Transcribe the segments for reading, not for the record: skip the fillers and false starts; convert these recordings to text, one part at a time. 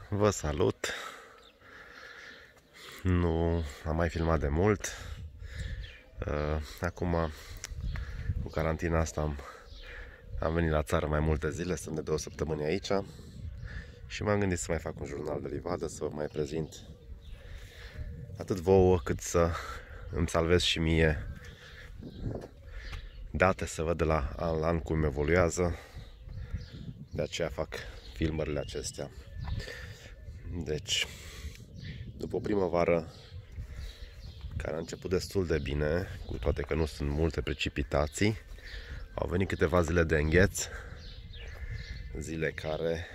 Vă salut! Nu am mai filmat de mult. Acum, cu carantina asta, am venit la țară mai multe zile, sunt de 2 săptămâni aici și m-am gândit să mai fac un jurnal de livadă, să vă mai prezint atât vouă cât să îmi salvez și mie date, să văd de la an la an cum evoluează. De aceea fac filmările acestea. Deci, după o primăvară care a început destul de bine, cu toate că nu sunt multe precipitații, au venit câteva zile de îngheț, zile care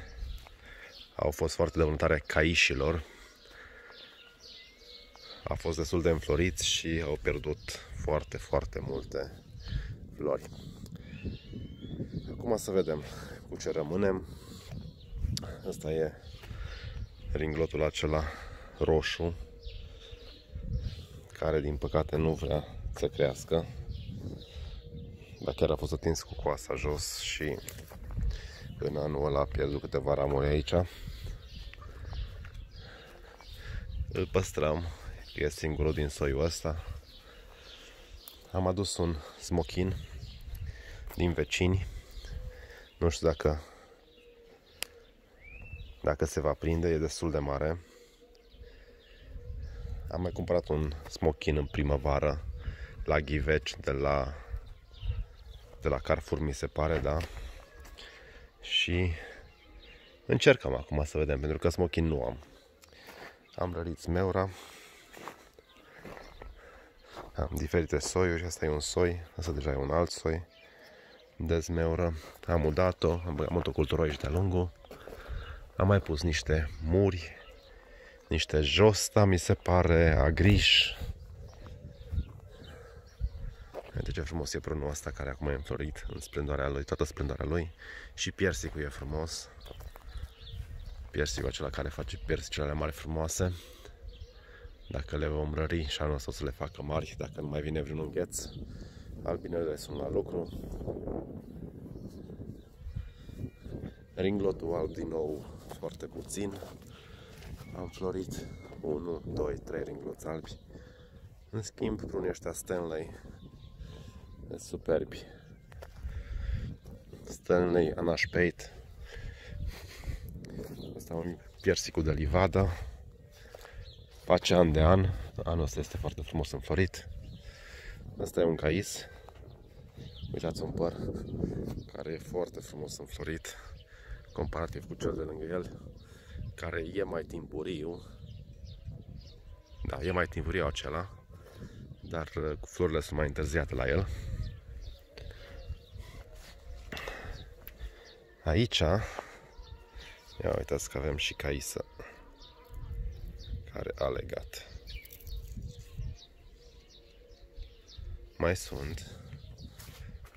au fost foarte dăunătoare caișilor. Au fost destul de înfloriți și au pierdut foarte multe flori. Acum să vedem cu ce rămânem. Asta e ringlotul acela roșu, care din păcate nu vrea să crească, dar chiar a fost atins cu coasa jos și în anul ăla a pierdut câteva ramuri aici. Îl păstrăm, e singurul din soiul ăsta. Am adus un smochin din vecini, nu știu dacă se va prinde, e destul de mare. Am mai cumpărat un smochin în primăvară la Ghiveci de la Carrefour, mi se pare, da? Și încercăm acum să vedem, pentru că smochin nu am. Am rărit zmeura. Am diferite soiuri, asta e un soi, asta deja e un alt soi de zmeură. Am udat-o, am băgat motocultură aici de-a lungul. Am mai pus niște muri, niște josta, mi se pare, agriș. Uite ce frumos e prunul ăsta care acum e înflorit în splendoarea lui, toată splendoarea lui. Și piersicul e frumos. Piersicul acela care face piersicele mari frumoase. Dacă le vom rări și anul ăsta o să le facă mari, dacă nu mai vine vreun îngheț. Albinele sunt la lucru. Ringlotul alb din nou foarte puțin. Am florit 1, 2, 3 ringloți albi. În schimb, prunii ăștia Stanley sunt superbi. Stanley Anașpeit. Asta e un piersicul de livadă. Face an de an. Anul ăsta este foarte frumos înflorit. Asta e un cais. Uitați un păr care e foarte frumos înflorit comparativ cu cel de lângă el, care e mai timpuriu. Da, e mai timpuriu acela, dar cu florile sunt mai întârziate la el. Aici, ia uitați că avem și caisă care a legat.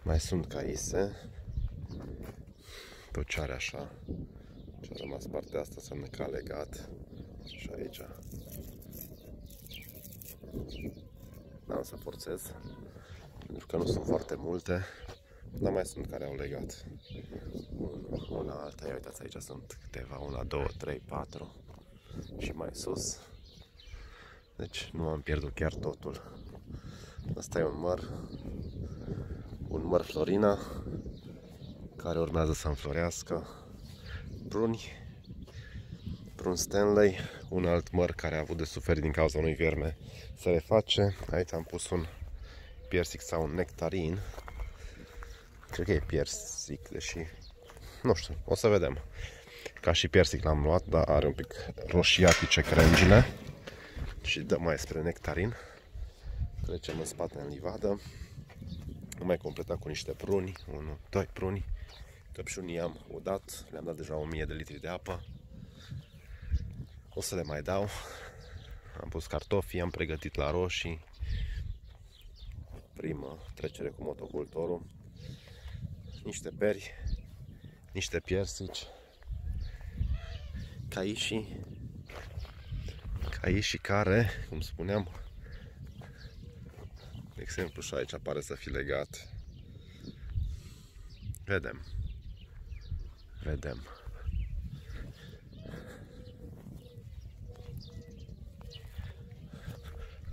Mai sunt caise. Tot ce are așa, ce a rămas partea asta înseamnă că a legat. Și aici n-am să forțez, pentru că nu sunt foarte multe, dar mai sunt care au legat. Una alta, ia uitați, aici sunt câteva, 1, 2, 3, 4 și mai sus. Deci nu am pierdut chiar totul. Asta e un măr Florina, care urmează să înflorească. Prun Stanley, un alt măr care a avut de suferit din cauza unui vierme, se reface. Aici am pus un piersic sau un nectarin. Cred că e piersic, deși nu știu, o să vedem. Ca și piersic l-am luat, dar are un pic roșiatice crengile. Și dăm mai spre nectarin. Trecem în spate în livadă. Am mai completat cu niște pruni, 1, 2 pruni. Căpșunii am udat, le-am dat deja 1000 de litri de apă. O să le mai dau. Am pus cartofi, am pregătit la roșii. Prima trecere cu motocultorul. Niște beri, niște piersici, caișii care, cum spuneam, de exemplu și aici pare să fi legat. Vedem.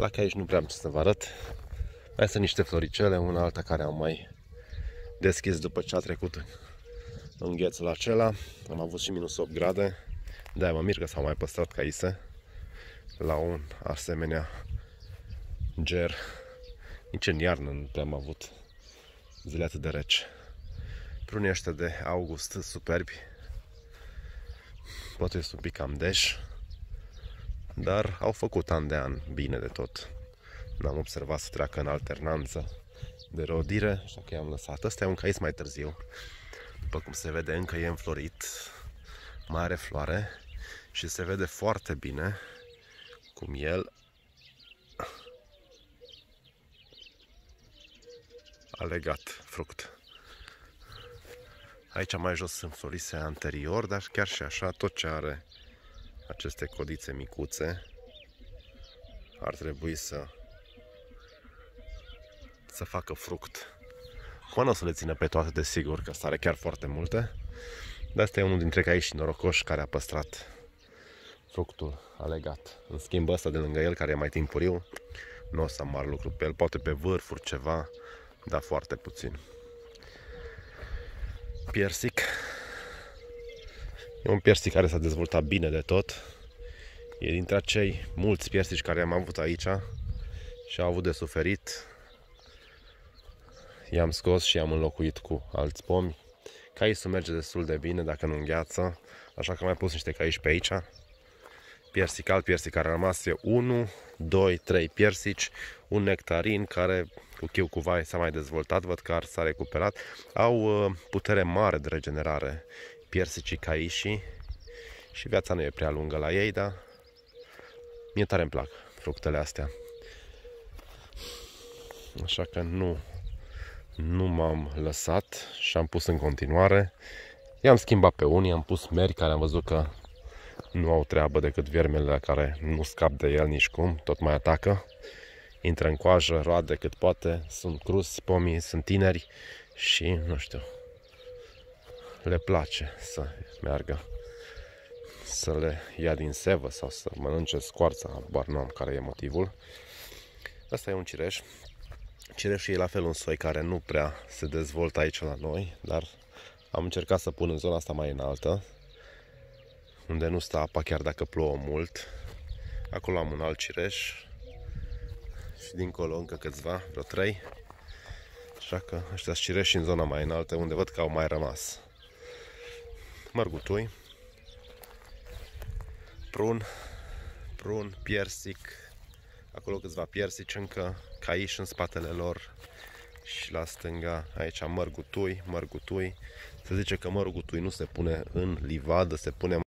La caici nu prea am ce să vă arăt. Mai sunt niște floricele, una alta care am mai deschis după ce a trecut înghețul acela. Am avut și minus 8 grade. De-aia mă mir că s-au mai păstrat caise la un asemenea ger. Nici în iarnă nu prea am avut zile atât de reci. Prunii ăștia de august superbi. Poate este un pic cam deș, dar au făcut an de an bine de tot. N-am observat să treacă în alternanță de rodire, așa că i-am lăsat. Ăsta e un cais mai târziu. După cum se vede, încă e înflorit, mai are floare și se vede foarte bine cum el a legat fruct. Aici mai jos sunt florise anterior, dar chiar și așa, tot ce are aceste codițe micuțe ar trebui să facă fruct. Acum nu o să le țină pe toate, desigur, că are chiar foarte multe. Dar asta e unul dintre caiși norocoși care a păstrat fructul alegat. În schimb, ăsta de lângă el, care e mai timpuriu, nu o să am mare lucru pe el. Poate pe vârfuri ceva, dar foarte puțin. Piersic. E un piersic care s-a dezvoltat bine de tot. E dintre acei mulți piersici care am avut aici și au avut de suferit. I-am scos și i-am înlocuit cu alți pomi. Caisul merge destul de bine dacă nu îngheață, așa că am mai pus niște caiși pe aici. Piersic, alt piersic care a rămas e 1, 2, 3 piersici, un nectarin care cu chiu cu vai s-a mai dezvoltat, văd că s-a recuperat. Au putere mare de regenerare piersicii caișii și viața nu e prea lungă la ei, dar mie tare îmi plac fructele astea. Așa că nu m-am lăsat și am pus în continuare. I-am schimbat pe unii, am pus meri care am văzut că nu au treabă decât viermele care nu scap de el nici cum, tot mai atacă. Intră în coajă, roade cât poate, sunt cruzi, pomii sunt tineri și, nu știu, le place să meargă, să le ia din sevă sau să mănânce scoarța, habar nu am care e motivul. Asta e un cireș. Cireșul e la fel un soi care nu prea se dezvoltă aici la noi, dar am încercat să pun în zona asta mai înaltă, unde nu stă apa chiar dacă plouă mult. Acolo am un alt cireș și dincolo încă câțiva, vreo 3. Așa că ăștia sunt cireși în zona mai înaltă, unde văd că au mai rămas. Mărgutui, prun, piersic, acolo câțiva piersici încă, caiși în spatele lor și la stânga aici mărgutui. Se zice că mărgutui nu se pune în livadă, se pune